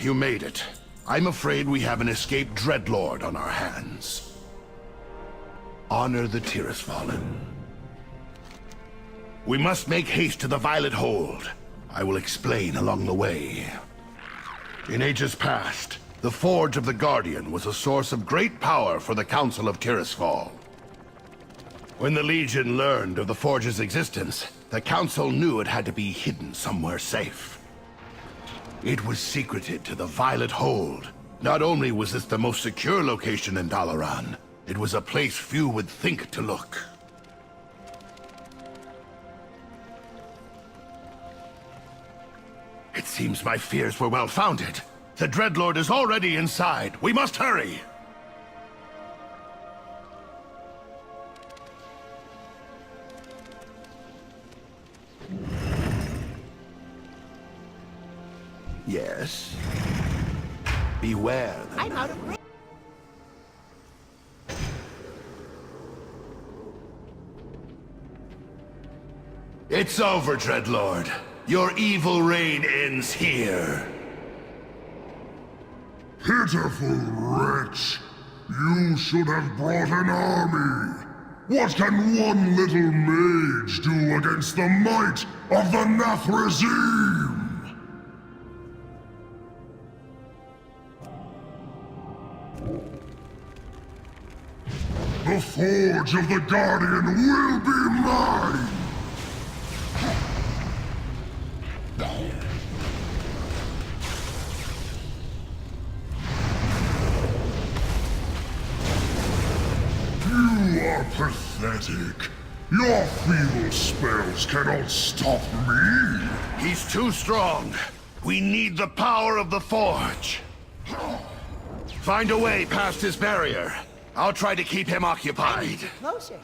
you made it. I'm afraid we have an escaped dreadlord on our hands. Honor the Fallen. We must make haste to the Violet Hold. I will explain along the way. In ages past, the Forge of the Guardian was a source of great power for the Council of Tirisfal. When the Legion learned of the Forge's existence, the Council knew it had to be hidden somewhere safe. It was secreted to the Violet Hold. Not only was this the most secure location in Dalaran, it was a place few would think to look. It seems my fears were well-founded. The Dreadlord is already inside. We must hurry! Yes. Beware. I'm out of range. It's over, Dreadlord. Your evil reign ends here. Pitiful wretch! You should have brought an army! What can one little mage do against the might of the Nathrazim? The Forge of the Guardian will be mine! You are pathetic. Your feeble spells cannot stop me. He's too strong. We need the power of the Forge. Find a way past his barrier. I'll try to keep him occupied. Closer.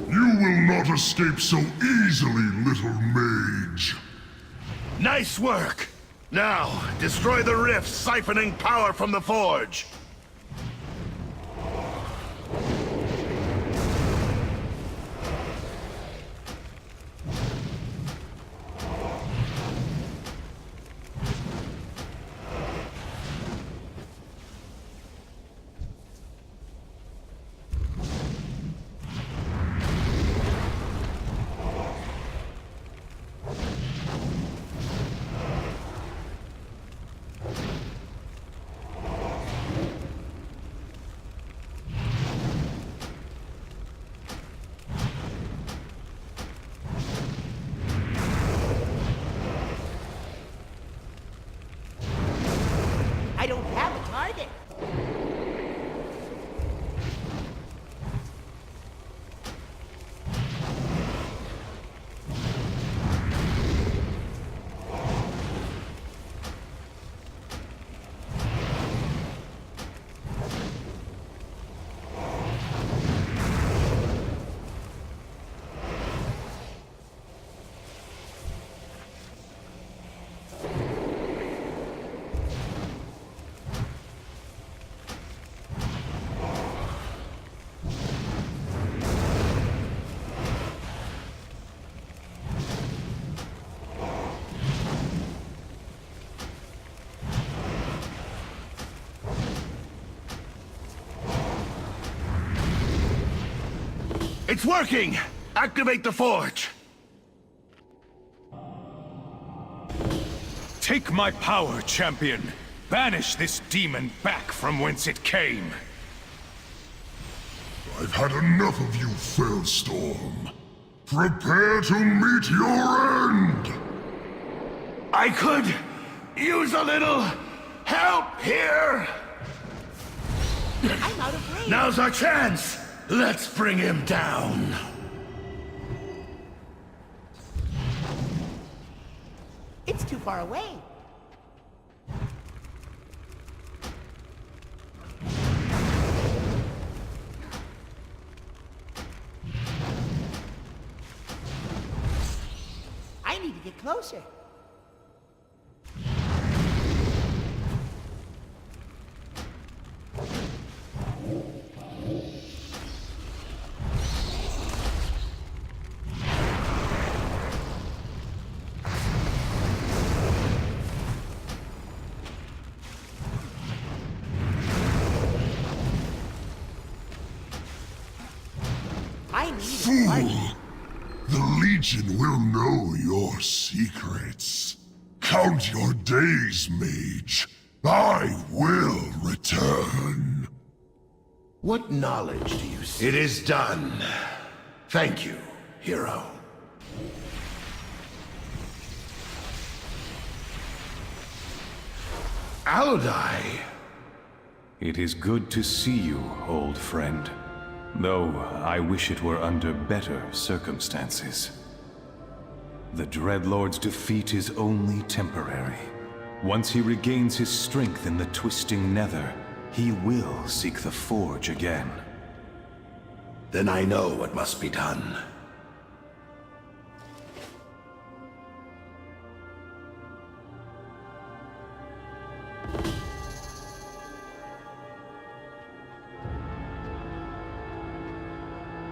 You will not escape so easily, little mage. Nice work! Now, destroy the rift, siphoning power from the Forge. I don't have a target. It's working! Activate the Forge! Take my power, champion! Banish this demon back from whence it came! I've had enough of you, Fellstorm. Prepare to meet your end! I could use a little help here! I'm out of range. Now's our chance! Let's bring him down! It's too far away. I need to get closer. I need a target. Fool! The Legion will know your secrets. Count your days, Mage. I will return. What knowledge do you see? It is done. Thank you, hero. Alodai! It is good to see you, old friend. Though I wish it were under better circumstances. The Dreadlord's defeat is only temporary. Once he regains his strength in the twisting nether, he will seek the Forge again. Then I know what must be done.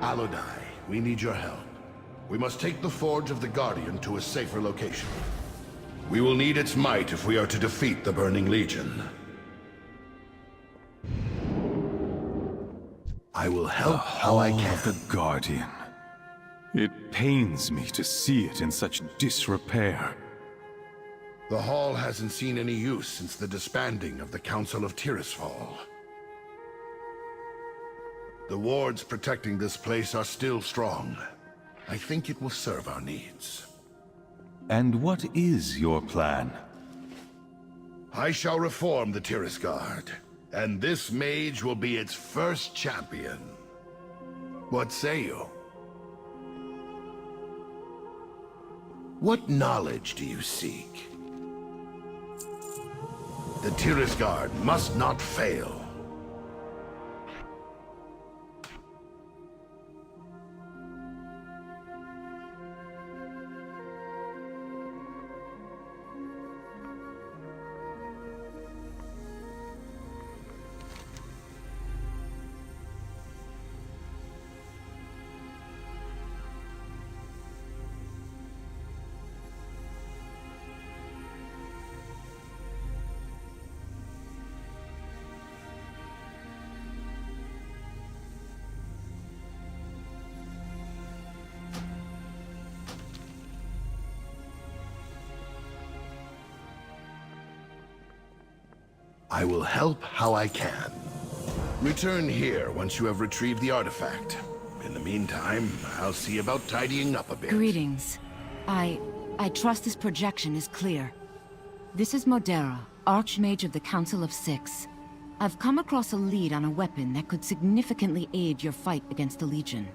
Alodai, we need your help. We must take the Forge of the Guardian to a safer location. We will need its might if we are to defeat the Burning Legion. I will help how I can. Of the Guardian. It pains me to see it in such disrepair. The Hall hasn't seen any use since the disbanding of the Council of Tirisfal. The wards protecting this place are still strong. I think it will serve our needs. And what is your plan? I shall reform the Tiris Guard, and this mage will be its first champion. What say you? What knowledge do you seek? The Tiris Guard must not fail. I will help how I can. Return here once you have retrieved the artifact. In the meantime, I'll see about tidying up a bit. Greetings. I trust this projection is clear. This is Modera, Archmage of the Council of Six. I've come across a lead on a weapon that could significantly aid your fight against the Legion.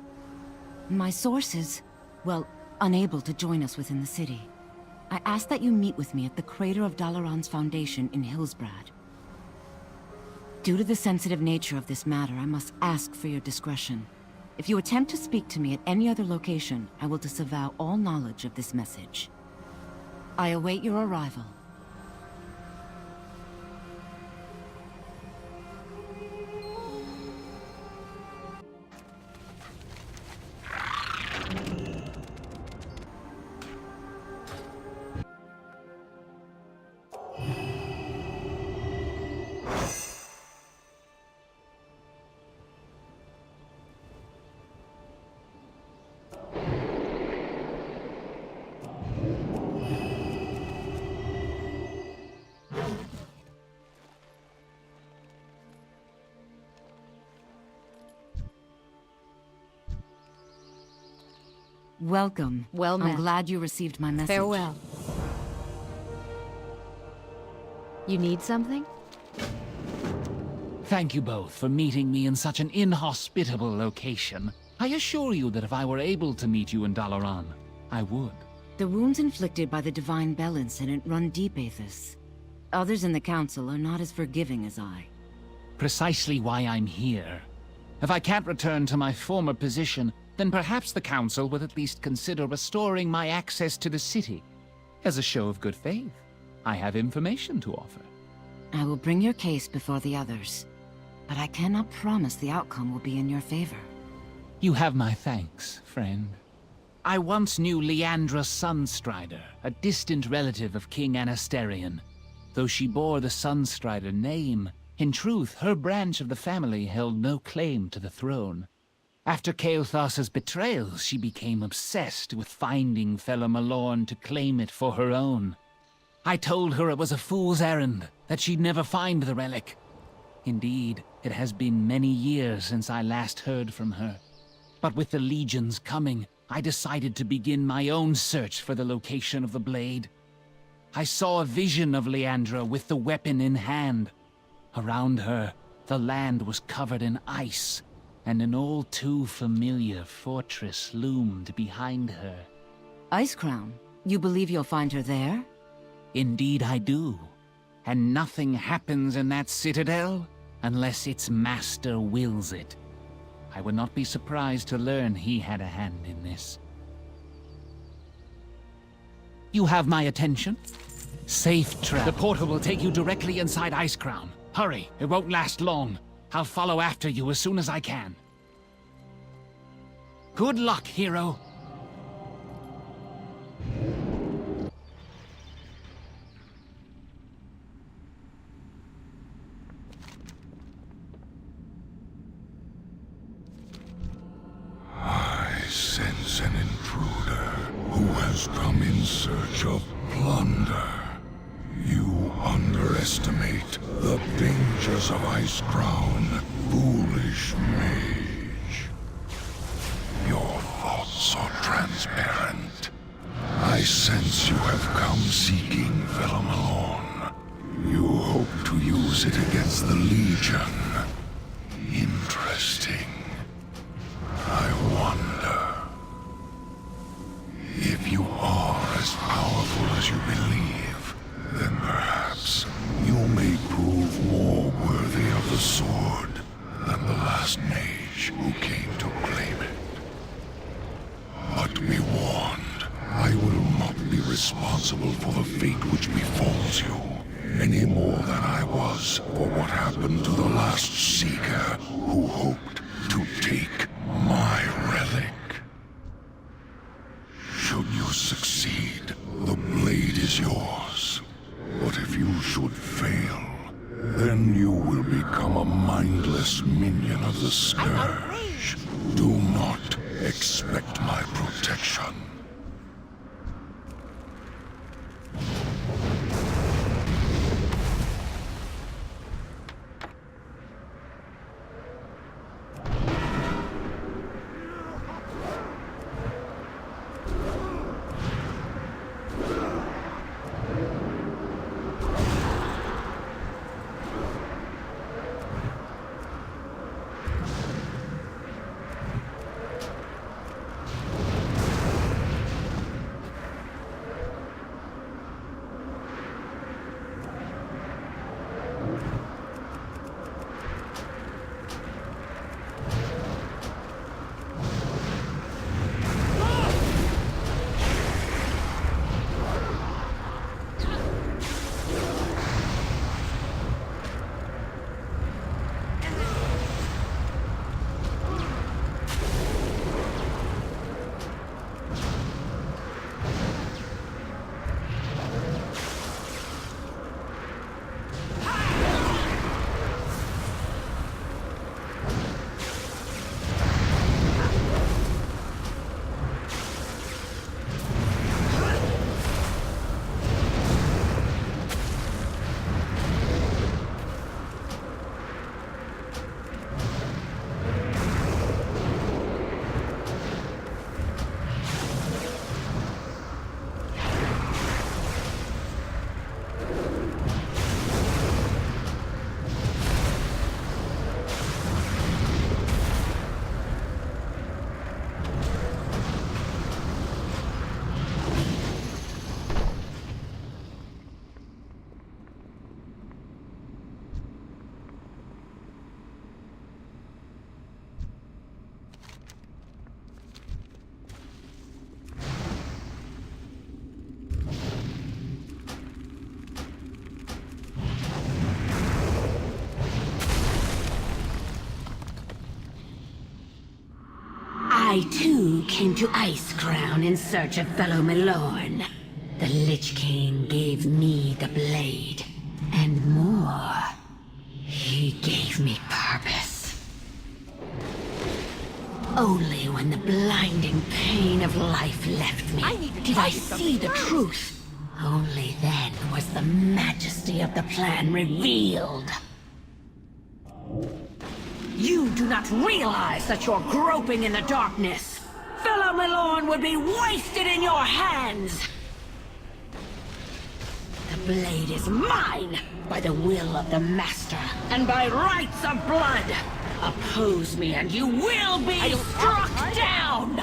My source is, well, unable to join us within the city. I ask that you meet with me at the crater of Dalaran's foundation in Hillsbrad. Due to the sensitive nature of this matter, I must ask for your discretion. If you attempt to speak to me at any other location, I will disavow all knowledge of this message. I await your arrival. Welcome. Well met. I'm glad you received my message. Farewell. You need something? Thank you both for meeting me in such an inhospitable location. I assure you that if I were able to meet you in Dalaran, I would. The wounds inflicted by the Divine Bell incident run deep, Aethys. Others in the Council are not as forgiving as I. Precisely why I'm here. If I can't return to my former position, then perhaps the Council would at least consider restoring my access to the city. As a show of good faith, I have information to offer. I will bring your case before the others, but I cannot promise the outcome will be in your favor. You have my thanks, friend. I once knew Leandra Sunstrider, a distant relative of King Anasterion. Though she bore the Sunstrider name, in truth, her branch of the family held no claim to the throne. After Kaothas's betrayal, she became obsessed with finding Felo'Melorn to claim it for her own. I told her it was a fool's errand, that she'd never find the relic. Indeed, it has been many years since I last heard from her. But with the legions coming, I decided to begin my own search for the location of the blade. I saw a vision of Leandra with the weapon in hand. Around her, the land was covered in ice, and an all too familiar fortress loomed behind her. Icecrown? You believe you'll find her there? Indeed I do. And nothing happens in that citadel unless its master wills it. I would not be surprised to learn he had a hand in this. You have my attention? Safe travel. The portal will take you directly inside Icecrown. Hurry, it won't last long. I'll follow after you as soon as I can. Good luck, hero. I sense an intruder who has come in search of plunder. You underestimate the dangers of Icecrown, foolish mage. Your thoughts are transparent. I sense you have come seeking Felo'Melorn. You hope to use it against the Legion. Interesting. I wonder if you are as powerful as you believe, then perhaps you may prove more worthy of the sword than the last mage who came to claim it. But be warned, I will not be responsible for the fate which befalls you, any more than I was for what happened to the last Seeker who hoped to take my relic. Should you succeed, the blade is yours. But if you should fail, then you will become a mindless minion of the Scourge. Do not expect my protection. I too came to Icecrown in search of Felo'Melorn. The Lich King gave me the blade, and more. He gave me purpose. Only when the blinding pain of life left me I need to did tell I you something see the first. truth. Only then was the majesty of the plan revealed. You do not realize that you're groping in the darkness. Felo'Melorn would be wasted in your hands. The blade is mine, by the will of the Master, and by rights of blood. Oppose me and you will be struck down!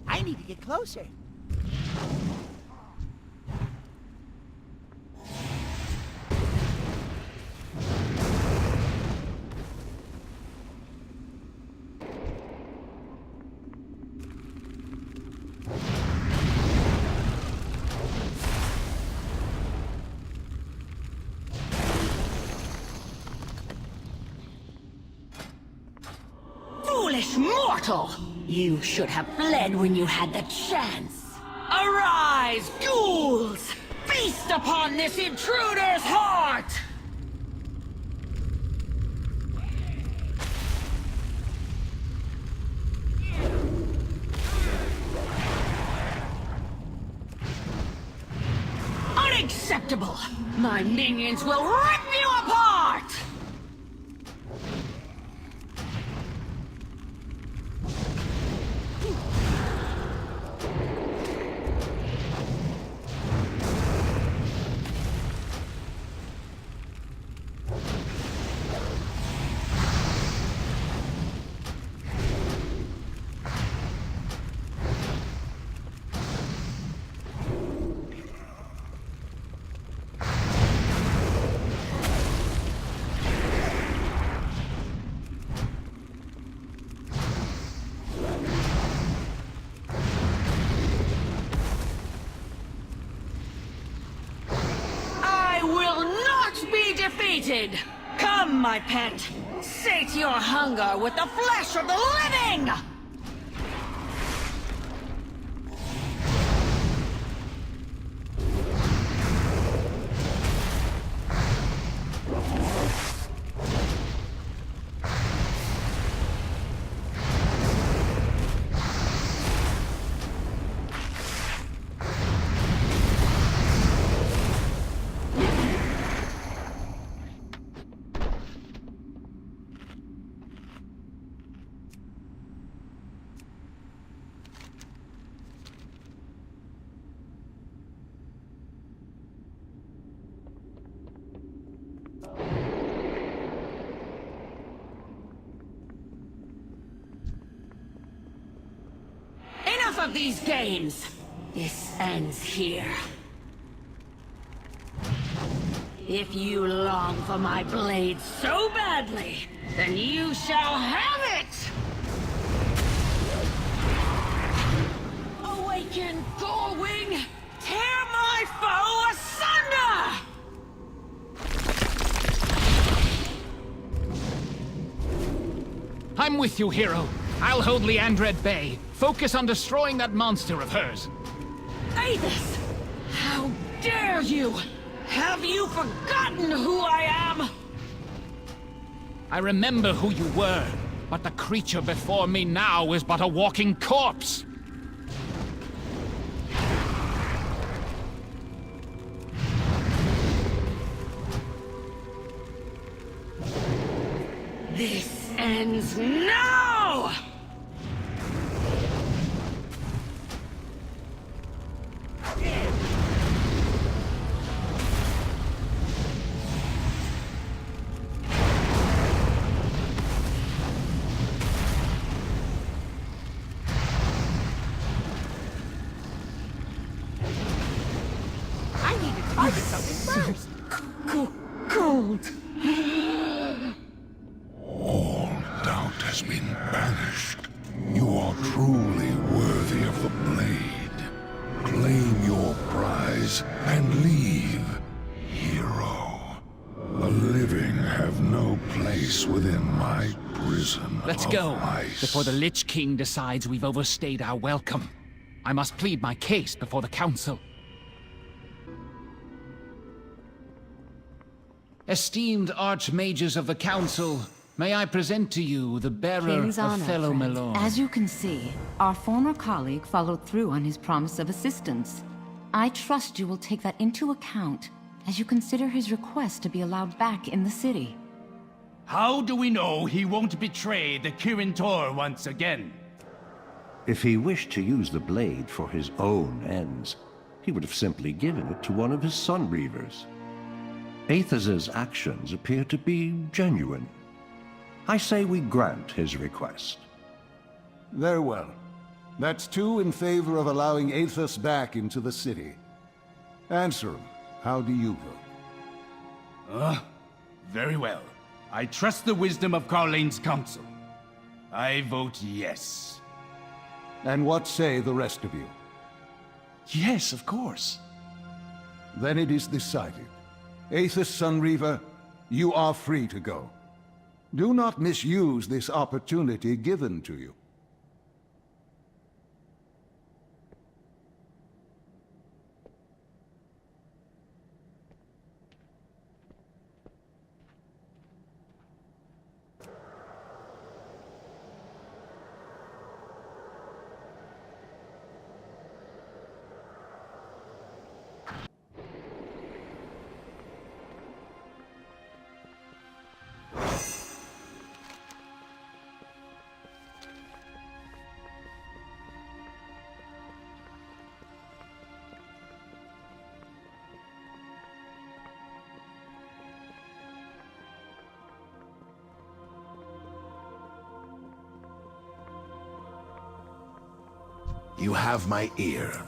I need to get closer. Foolish mortal! You should have fled when you had the chance. Arise, ghouls! Feast upon this intruder's heart! Unacceptable! My minions will rip you apart! Defeated! Come, my pet! Sate your hunger with the flesh of the living! Enough of these games! This ends here. If you long for my blade so badly, then you shall have it! Awaken, Gullwing! Tear my foe asunder! I'm with you, hero. I'll hold Leandra at bay. Focus on destroying that monster of hers. Aethys! How dare you! Have you forgotten who I am? I remember who you were, but the creature before me now is but a walking corpse. This ends now! I need to target something first. Cold. All doubt has been banished. You are truly worthy of the blade. Claim your prize and leave, hero. The living have no place within my prison Let's of go, ice. before the Lich King decides we've overstayed our welcome. I must plead my case before the Council. Esteemed Archmages of the Council, may I present to you the bearer King's of honor, Felo'Melorn. As you can see, our former colleague followed through on his promise of assistance. I trust you will take that into account as you consider his request to be allowed back in the city. How do we know he won't betray the Kirin Tor once again? If he wished to use the blade for his own ends, he would have simply given it to one of his Sunreavers. Aethas's actions appear to be genuine. I say we grant his request. Very well. That's 2 in favor of allowing Aethas back into the city. Answer him. How do you vote? Very well. I trust the wisdom of Carlane's council. I vote yes. And what say the rest of you? Yes, of course. Then it is decided. Aethas Sunreaver, you are free to go. Do not misuse this opportunity given to you. You have my ear.